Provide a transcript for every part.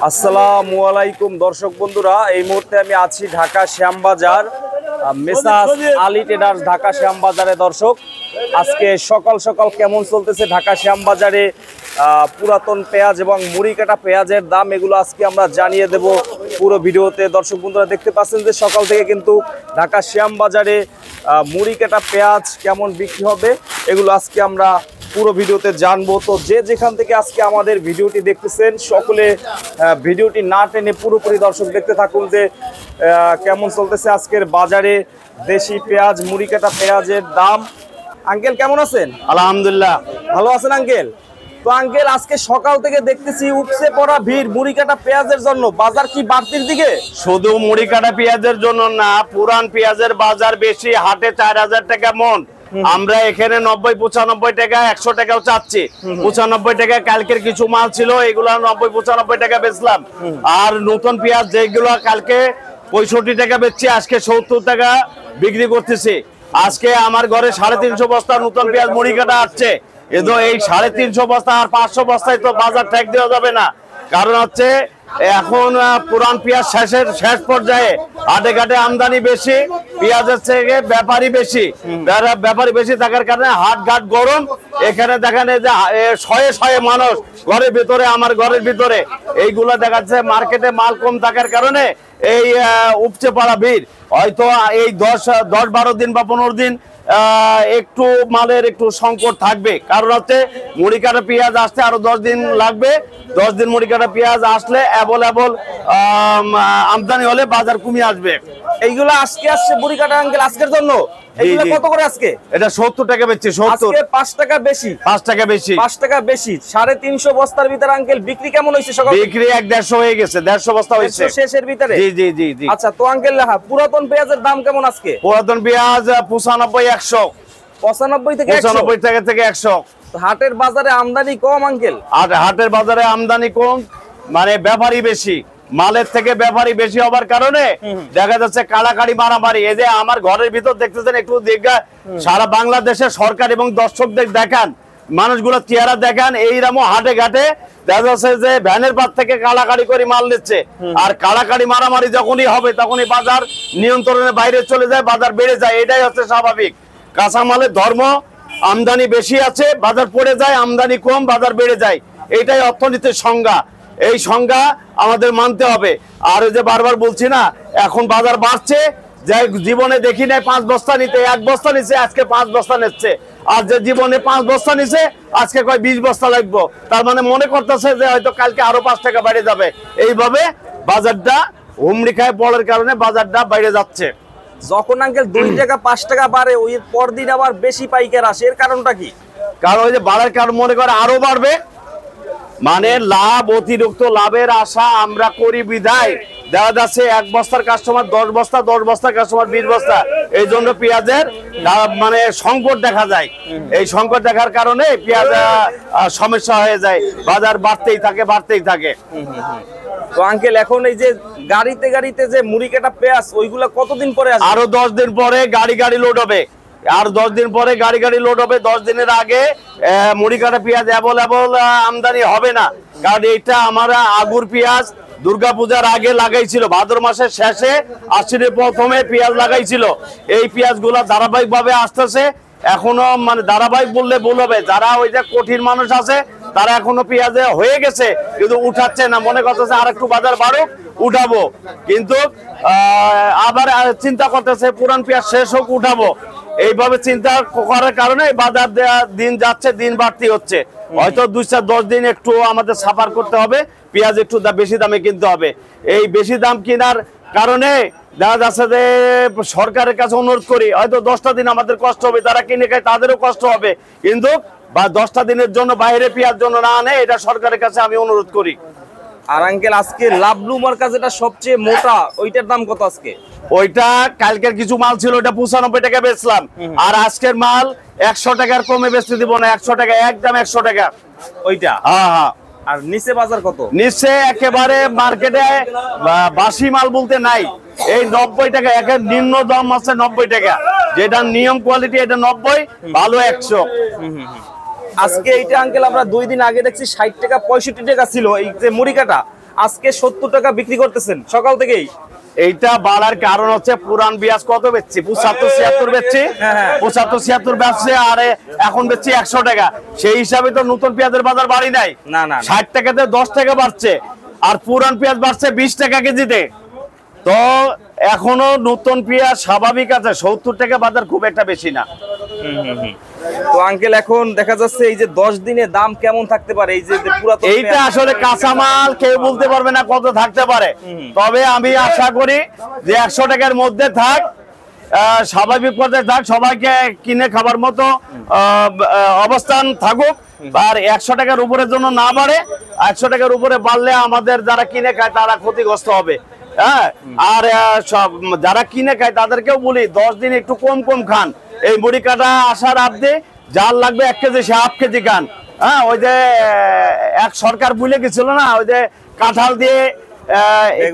আসসালামু আলাইকুম দর্শক বন্ধুরা, এই মুহূর্তে আমি আছি ঢাকা শ্যামবাজার মেসার্স আলী ট্রেডার্স ঢাকা শ্যামবাজারে। দর্শক, আজকে সকাল সকাল কেমন চলতেছে ঢাকা শ্যামবাজারে পুরাতন পেঁয়াজ এবং মুড়ি কাটা পেঁয়াজের দাম, এগুলো আজকে আমরা জানিয়ে দেব পুরো ভিডিওতে। দর্শক বন্ধুরা দেখতে পাচ্ছেন যে সকাল থেকে কিন্তু ঢাকা শ্যামবাজারে মুড়ি কাটা পেঁয়াজ কেমন বিক্রি হবে এগুলো আজকে আমরা পুরো ভিডিওতে জানবো। তো যে যেখান থেকে আজকে আমাদের ভিডিওটি দেখতেছেন সকলে ভিডিওটি না টেনে পুরোপুরি দর্শক দেখতে থাকুন যে কেমন চলতেছে আজকের বাজারে দেশি পেঁয়াজ মুড়ি কাটা পেঁয়াজের দাম। আঙ্কেল কেমন আছেন? আলহামদুলিল্লাহ ভালো আছেন আঙ্কেল? তো আঙ্কেল আজকে সকাল থেকে দেখতেছি উপসে পড়া ভিড় মুড়ি কাটা পেঁয়াজের জন্য, বাজার কি বাড়তির দিকে? শুধু মুড়ি কাটা পেঁয়াজের জন্য না, পুরান পেঁয়াজের বাজার বেশি, হাটে 4000 টাকা মন। আমরা এখানে 90-95 টাকা 100 টাকাও চাচ্ছি। 95 টাকা কালকের কিছু মাল ছিল, এগুলো 90-95 টাকা বেচলাম। আর নতুন পেঁয়াজ যেগুলো কালকে 65 টাকা বেচছি, আজকে 70 টাকা বিক্রি করতেছি। আজকে আমার ঘরে 350 বস্তা নতুন পেঁয়াজ মুড়ি কাটা আসছে। কিন্তু এই 350 বস্তা আর 500 বস্তায় তো বাজার ঠেক দেওয়া যাবে না। কারণ হচ্ছে এখন পুরান পেঁয়াজ শেষ পর্যায়ে, হাটে ঘাটে আমদানি বেশি, পেঁয়াজের থেকে ব্যাপারী বেশি থাকার কারণে হাট ঘাট গরম। এখানে দেখেন যে শয়ে শয়ে মানুষ ঘরের ভিতরে, আমার ঘরের ভিতরে, এইগুলো দেখাচ্ছে মার্কেটে মাল কম থাকার কারণে এই উপচে পড়া ভিড়। হয়তো এই 10-12 দিন বা 15 দিন একটু মালের একটু সংকট থাকবে। কারণ হচ্ছে মুড়ি কাটা পেঁয়াজ আসতে আরো 10 দিন লাগবে। 10 দিন মুড়ি কাটা পেঁয়াজ আসলে অ্যাভেলেবল আমদানি হলে বাজার কমিয়ে আসবে। এইগুলো আজকে আসছে মুড়ি কাটা আঙ্কেল আজকের জন্য। এগুলো কত করে আজকে? এটা 70 টাকা বেচছে। 70 5 টাকা বেশি। 5 টাকা বেশি। 5 টাকা বেশি। 350 বস্তার ভিতরে আঙ্কেল বিক্রি কেমন হইছে সকাল? বিক্রি 150 হয়ে গেছে, 150 বস্তা হইছে শেষের ভিতরে। জি জি জি জি। আচ্ছা, তো আঙ্কেল পুরাতন পেঁয়াজের দাম কেমন আজকে? পুরাতন পেঁয়াজ 95-100। 95 থেকে 100। হাটের বাজারে আমদানি কম আঙ্কেল। আর হাটের বাজারে আমদানি কম মানে ব্যাপারী বেশি, মালের থেকে ব্যাপারী বেশি হবার কারণে দেখা যাচ্ছে কাড়াকাড়ি মারামারি। এই যে আমার ঘরের ভিতর দেখতেছেন, একটু দেখা সারা বাংলাদেশের সরকার এবং দর্শকদের দেখান, মানুষগুলো চেহারা দেখান। এইরকম হাটে ঘাটে দেখা যাচ্ছে যে ভ্যানের পাত থেকে কাড়াকাড়ি করে মাল নিচ্ছে। আর কাড়াকাড়ি মারামারি যখনই হবে তখনই বাজার নিয়ন্ত্রণের বাইরে চলে যায়, বাজার বেড়ে যায়। এটাই হচ্ছে স্বাভাবিক। কাঁচামালের ধর্ম, আমদানি বেশি আছে বাজার পড়ে যায়, আমদানি কম বাজার বেড়ে যায়। এটাই অর্থনীতির সংজ্ঞা। এই সংজ্ঞা আমাদের মানতে হবে। আর ওই যে বারবার বলছি না, এখন বাজার বাড়ছে, যে জীবনে দেখি নাই 5 বস্তা নিতে, 1 বস্তা নিছে, আজকে 5 বস্তা নিচ্ছে। আর যে জীবনে 5 বস্তা নিছে আজকে কয় 20 বস্তা লাগবে। তার মানে মনে করতেছে যে হয়তো কালকে আরো 5 টাকা বেড়ে যাবে। এইভাবে বাজারটা হুমড়ি খায় পড়ার কারণে বাজারটা বাইরে যাচ্ছে। যখন আঙ্কেল 2 টাকা 5 টাকা বাড়ে, ওই পরদিন আবার বেশি পাইকার আসে, এর কারণটা কি? কারণ ওই যে বাড়ার কারণ মনে করে আরো বাড়বে, মানে লাভ, অতিরিক্ত লাভের আশা আমরা করি বিধায় দেখা যাচ্ছে 1 বস্তার কাস্টমার 10 বস্তা, 10 বস্তার কাস্টমার 20 বস্তা। এই জন্য পেঁয়াজের মানে সংকট দেখা যায়। এই সংকট দেখার কারণে পেঁয়াজ সমস্যা হয়ে যায়, বাজার বাড়তেই থাকে। তো আঙ্কেল এখন এই যে গাড়িতে যে মুড়ি কাটা পেঁয়াজ, ওইগুলা কতদিন পরে আসবে? আরো 10 দিন পরে গাড়ি লোড হবে। আর 10 দিন পরে গাড়ি লোড হবে। 10 দিনের আগে মুড়ি কাটা পেঁয়াজ অ্যাভেলেবল আমদানি হবে না। কারণ এটা আমরা আগুর পেঁয়াজ দুর্গাপূজার আগে লাগাইছিল, ভাদ্র মাসের শেষে, আশ্বিনের প্রথমে পেঁয়াজ লাগাইছিল। এই পেঁয়াজগুলো ধারাবাহিক ভাবে আসতেছে। এখনো মানে ধারাবাহিক বললে ভুল হবে, যারা ওই যে কঠিন মানুষ আছে তারা এখনো পেঁয়াজে হয়ে গেছে কিন্তু উঠাচ্ছে না, মনে করতেছে আর একটু বাজার বাড়ুক উঠাবো। কিন্তু আবার চিন্তা করতেছে পুরান পেঁয়াজ শেষ হোক উঠাবো। এইভাবে চিন্তা করার কারণে বাজার দিন যাচ্ছে, দিন বাড়তি হচ্ছে। হয়তো 2-10 দিন একটু আমাদের সাফার করতে হবে, পেঁয়াজ একটু বেশি দামে কিনতে হবে। এই বেশি দাম কেনার কারণে দেখা যাচ্ছে যে সরকারের কাছে অনুরোধ করি, হয়তো 10টা দিন আমাদের কষ্ট হবে, তারা কিনে খায় তাদেরও কষ্ট হবে, কিন্তু 10টা দিনের জন্য বাইরে পেঁয়াজ জন্য না আনে, এটা সরকারের কাছে আমি অনুরোধ করি। আর আঙ্কেল আজকে লাভলু মার্কা যেটা সবচেয়ে মোটা, ওইটার দাম কত আজকে? ওইটা কালকের কিছু মাল ছিল, ওটা 95 টাকা বেচলাম। আর আজকের মাল 100 টাকার কমে বেচতে দিব না, 100 টাকা একদম 100 টাকা ওইটা। হ্যাঁ। আর নিচে বাজার কত? নিচে একেবারে মার্কেটে বাসি মাল বলতে নাই, এই 90 টাকা। একের নিম্ন দাম আছে 90 টাকা, যেটা নিয়ম কোয়ালিটি এটা 90, ভালো 100। আজকে এইটা আঙ্কেল আমরা 2 দিন আগে দেখছি 60 টাকা 65 টাকা ছিল এই যে মুড়ি কাটা, আজকে 70 টাকা বিক্রি করতেছেন সকাল থেকেই। এইটা বাড়ার কারণ হচ্ছে পুরান পেঁয়াজ কত বেচছি, 75-76 বেচছি, 75-76 বেচছে, আর এখন বেচছি 100 টাকা। সেই হিসাবে তো নতুন পেঁয়াজের বাজার বাড়ি নাই, না না 60 টাকাতে 10 টাকা বাড়ছে, আর পুরান পেঁয়াজ বাড়ছে 20 টাকা কেজিতে। তো এখনো নতুন পেঁয়াজ স্বাভাবিক আছে, 70 টাকা বাজার খুব একটা বেশি না। তো আঙ্কেল এখন দেখা যাচ্ছে এই যে 10 দিনে দাম কেমন থাকতে পারে, এই যে পুরাতন এইটা আসলে কাঁচামাল কেউ বলতে পারবে না কত থাকতে পারে, তবে আমি আশা করি যে 100 টাকার মধ্যে থাক, স্বাভাবিক পর্যায়ে থাক, সবাইকে কিনে খাবার মতো অবস্থান থাকুক, আর 100 টাকার উপরের জন্য না বাড়ে। 100 টাকার উপরে বাড়লে আমাদের যারা কিনে খায় তারা ক্ষতিগ্রস্ত হবে। হ্যাঁ, আর সব যারা কিনে খায় তাদেরকেও বলি 10 দিন একটু কম কম খান। এই মুড়ি কাটা আসার আগে যার লাগবে 1 কেজি সে 1/2 কেজি খান। হ্যাঁ, ওই যে এক সরকার ভুলে গেছিল না, ওই যে কাঁঠাল দিয়ে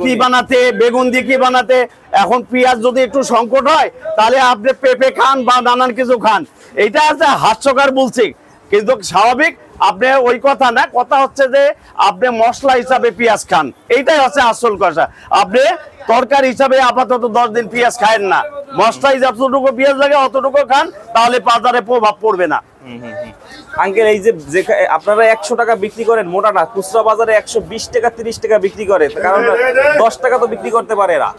কি বানাতে, বেগুন দিয়ে কি বানাতে। এখন পেঁয়াজ যদি একটু সংকট হয় তাহলে আপনি পেঁপে খান বা নানান কিছু খান। এইটা আছে হাস্যকর বলছি, কিন্তু স্বাভাবিক। আপনি ওই কথা না, কথা হচ্ছে যে আপনি মশলা হিসাবে পেঁয়াজ খান, এইটাই হচ্ছে আসল কথা। আপনি তরকারি হিসাবে আপাতত 10 দিন পেঁয়াজ খায়েন না, মশলা হিসাবে যতটুকু পেঁয়াজ লাগে অতটুকু খান, তাহলে বাজারে প্রভাব পড়বে না। আঙ্কেল এই যে আপনারা 100 টাকা বিক্রি করেন মোটাটা, খুচরা বাজারে 120 টাকা 30 টাকা বিক্রি করে, কারণ 10 টাকা তো বিক্রি করতে পারে এরা।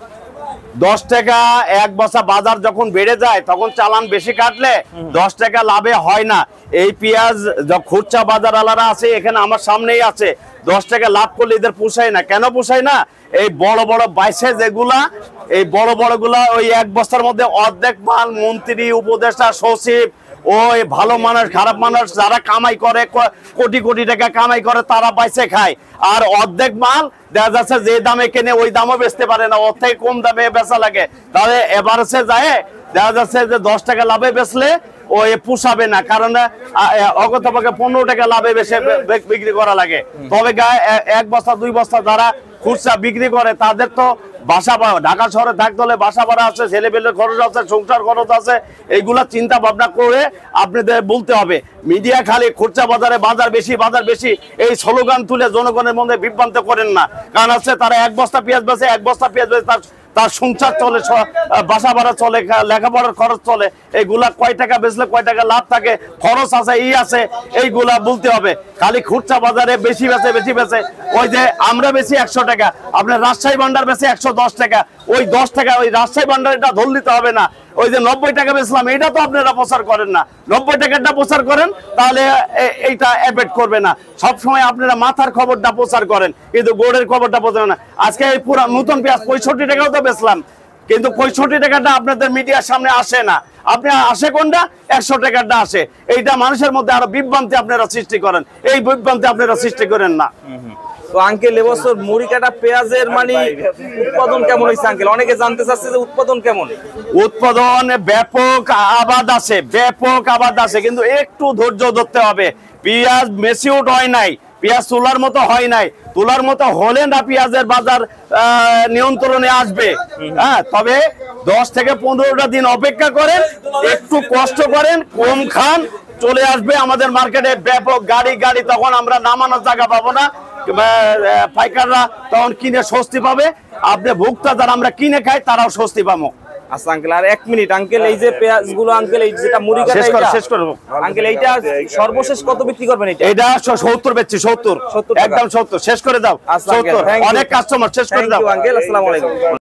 10 টাকা এক বস্তা বাজার যখন বেড়ে যায় তখন চালান বেশি কাটলে 10 টাকা লাভে হয় না। এই পেঁয়াজ খুচরা বাজার আলাদা আছে, এখানে আমার সামনেই আছে, 10 টাকা লাভ করলে এদের পোষায় না। কেন পোষায় না? এই বড় বড় বাইসে যেগুলা, এই বড় বড় গুলা ওই এক বস্তার মধ্যে অর্ধেক মাল মন্ত্রী, উপদেষ্টা, সচিব, ওই ভালো মানুষ খারাপ মানুষ যারা কামাই করে, কোটি কোটি টাকা কামাই করে, তারা বাইসে খায়। আর অর্ধেক মাল দেখা যাচ্ছে যে দামে কেনে ওই দামও বেচতে পারে না, ওর থেকে কম দামে বেচা লাগে। তাহলে এভারেজে যায় দেখা যাচ্ছে যে 10 টাকা লাভে বেচলে ও পোষাবে না, কারণ অগতভাবে 15 টাকা লাভে বেশি বিক্রি করা লাগে। তবে গায়ে 1 বস্তা 2 বস্তা যারা খুচরা বিক্রি করে তাদের তো বাসা ভাড়া, ঢাকা শহরে থাকতে হলে বাসা ভাড়া আছে, ছেলেপেলের খরচ আছে, সংসার খরচ আছে, এইগুলা চিন্তা ভাবনা করে আপনাদের বলতে হবে। মিডিয়া খালি খুচরা বাজারে বাজার বেশি বাজার বেশি এই স্লোগান তুলে জনগণের মধ্যে বিভ্রান্ত করেন না। কারণ হচ্ছে তারা 1 বস্তা পেঁয়াজ বেচে, 1 বস্তা পেঁয়াজ বেচে তার সংসার চলে, বাসা ভাড়া চলে, লেখাপড়ার খরচ চলে। এইগুলা কয় টাকা বেচলে কয় টাকা লাভ থাকে, খরচ আছে, আছে, এইগুলা বলতে হবে। খালি খুচরা বাজারে বেশি বেচে, ওই যে আমরা বেশি 100 টাকা, আপনার রাজশাহী ভান্ডার বেশি 110 টাকা, ওই 10 টাকা ওই রাজশাহী ভান্ডার এটা ধর দিতে হবে না। ওই যে 90 টাকা বেচলাম এটা তো আপনারা প্রচার করেন না, 90 টাকাটা প্রচার করেন, তাহলে এইটা এফেক্ট করবে না। সবসময় আপনারা মাথার খবরটা প্রচার করেন, কিন্তু গোড়ের খবরটা প্রচার না। আজকে এই পুরো নতুন পেঁয়াজ 65 টাকাও তো বেচলাম, কিন্তু 65 টাকাটা আপনাদের মিডিয়ার সামনে আসে না। আপনি আসে কোনটা? 100 টাকাটা আসে। এইটা মানুষের মধ্যে আরো বিভ্রান্তি আপনারা সৃষ্টি করেন, এই বিভ্রান্তি আপনারা সৃষ্টি করেন না। তো আঙ্কেল এবছর মুড়ি কাটা পেঁয়াজের মানে উৎপাদন কেমন হয়েছে আঙ্কেল? অনেকে জানতে চাচ্ছে যে উৎপাদন কেমন। উৎপাদন ব্যাপক আবাদ আছে, ব্যাপক আবাদ আছে, কিন্তু একটু ধৈর্য ধরতে হবে। পেঁয়াজ মেচিউড হয় নাই, পেঁয়াজ তোলার মতো হয় নাই, তোলার মতো হলে না পেঁয়াজের বাজার নিয়ন্ত্রণে আসবে। হ্যাঁ, তবে 10 থেকে 15টা দিন অপেক্ষা করেন, একটু কষ্ট করেন, কম খান, চলে আসবে আমাদের মার্কেটে ব্যাপক গাড়ি, তখন আমরা নামানোর জায়গা পাবো না, পাইকাররা তখন কিনে স্বস্তি পাবে। আপনি ভোক্তা যারা আমরা কিনে খাই তারাও স্বস্তি পাবো। আচ্ছা আঙ্কেল, আর 1 মিনিট আঙ্কেল, এই যে পেঁয়াজ গুলো আঙ্কেল, এই যেটা মুড়ি কাটা শেষ করব আঙ্কেল, এইটা সর্বশেষ কত বিক্রি করবেন? এটা 70 বেচছি, 70 একদম 70 শেষ করে দাও। 70 অনেক কাস্টমার, শেষ করে দাও আঙ্কেল। আসসালামু আলাইকুম।